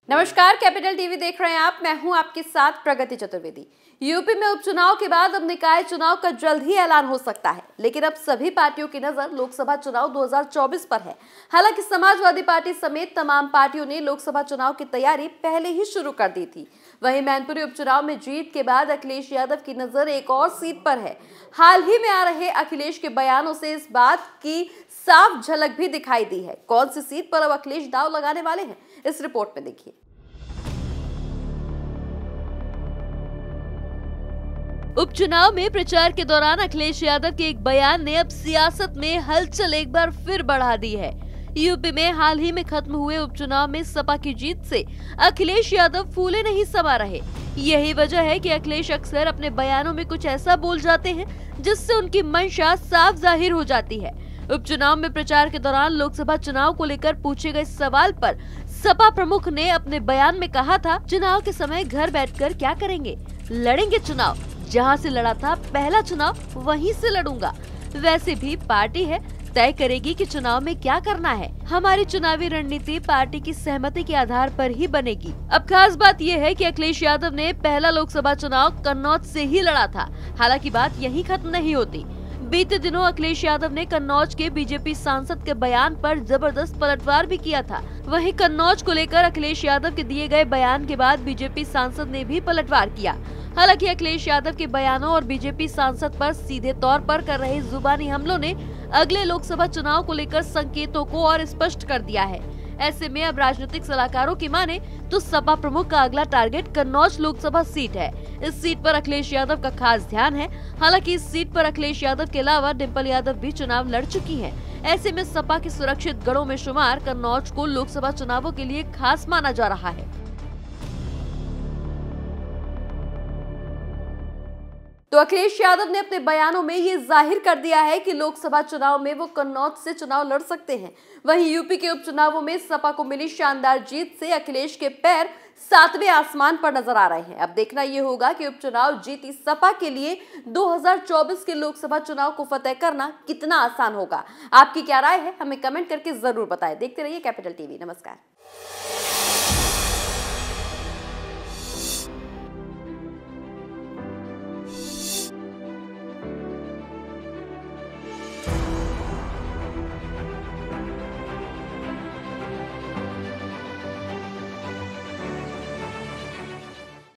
नमस्कार, capital TV देख रहे हैं आप। मैं हूं आपके साथ प्रगति चतुर्वेदी। यूपी में उपचुनाव के बाद अब निकाय चुनाव का जल्द ही ऐलान हो सकता है, लेकिन अब सभी पार्टियों की नजर लोकसभा चुनाव 2024 पर है। हालांकि समाजवादी पार्टी समेत तमाम पार्टियों ने लोकसभा चुनाव की तैयारी पहले ही शुरू कर दी थी। वहीं मैनपुरी उपचुनाव में जीत के बाद अखिलेश यादव की नजर एक और सीट पर है। हाल ही में आ रहे अखिलेश के बयानों से इस बात की साफ झलक भी दिखाई दी है। कौन सी सीट पर अब अखिलेश दांव लगाने वाले हैं, इस रिपोर्ट में देखिए। उपचुनाव में प्रचार के दौरान अखिलेश यादव के एक बयान ने अब सियासत में हलचल एक बार फिर बढ़ा दी है। यूपी में हाल ही में खत्म हुए उपचुनाव में सपा की जीत से अखिलेश यादव फूले नहीं समा रहे। यही वजह है कि अखिलेश अक्सर अपने बयानों में कुछ ऐसा बोल जाते हैं जिससे उनकी मंशा साफ जाहिर हो जाती है। उपचुनाव में प्रचार के दौरान लोकसभा चुनाव को लेकर पूछे गए सवाल पर सपा प्रमुख ने अपने बयान में कहा था, चुनाव के समय घर बैठकर क्या करेंगे, लड़ेंगे चुनाव, जहां से लड़ा था पहला चुनाव वहीं से लड़ूंगा। वैसे भी पार्टी है, तय करेगी कि चुनाव में क्या करना है। हमारी चुनावी रणनीति पार्टी की सहमति के आधार पर ही बनेगी। अब खास बात यह है कि अखिलेश यादव ने पहला लोकसभा चुनाव कन्नौज से ही लड़ा था। हालांकि बात यहीं खत्म नहीं होती। बीते दिनों अखिलेश यादव ने कन्नौज के बीजेपी सांसद के बयान पर जबरदस्त पलटवार भी किया था। वहीं कन्नौज को लेकर अखिलेश यादव के दिए गए बयान के बाद बीजेपी सांसद ने भी पलटवार किया। हालांकि अखिलेश यादव के बयानों और बीजेपी सांसद पर सीधे तौर पर कर रहे जुबानी हमलों ने अगले लोकसभा चुनाव को लेकर संकेतों को और स्पष्ट कर दिया है। ऐसे में अब राजनीतिक सलाहकारों की माने तो सपा प्रमुख का अगला टारगेट कन्नौज लोकसभा सीट है। इस सीट पर अखिलेश यादव का खास ध्यान है। हालांकि इस सीट पर अखिलेश यादव के अलावा डिम्पल यादव भी चुनाव लड़ चुकी हैं। ऐसे में सपा के सुरक्षित गढ़ों में शुमार कन्नौज को लोकसभा चुनावों के लिए खास माना जा रहा है। तो अखिलेश यादव ने अपने बयानों में ये जाहिर कर दिया है कि लोकसभा चुनाव में वो कन्नौज से चुनाव लड़ सकते हैं। वहीं यूपी के उपचुनावों में सपा को मिली शानदार जीत से अखिलेश के पैर 7वें आसमान पर नजर आ रहे हैं। अब देखना ये होगा कि उपचुनाव जीती सपा के लिए 2024 के लोकसभा चुनाव को फतेह करना कितना आसान होगा। आपकी क्या राय है, हमें कमेंट करके जरूर बताएं। देखते रहिए कैपिटल टीवी। नमस्कार।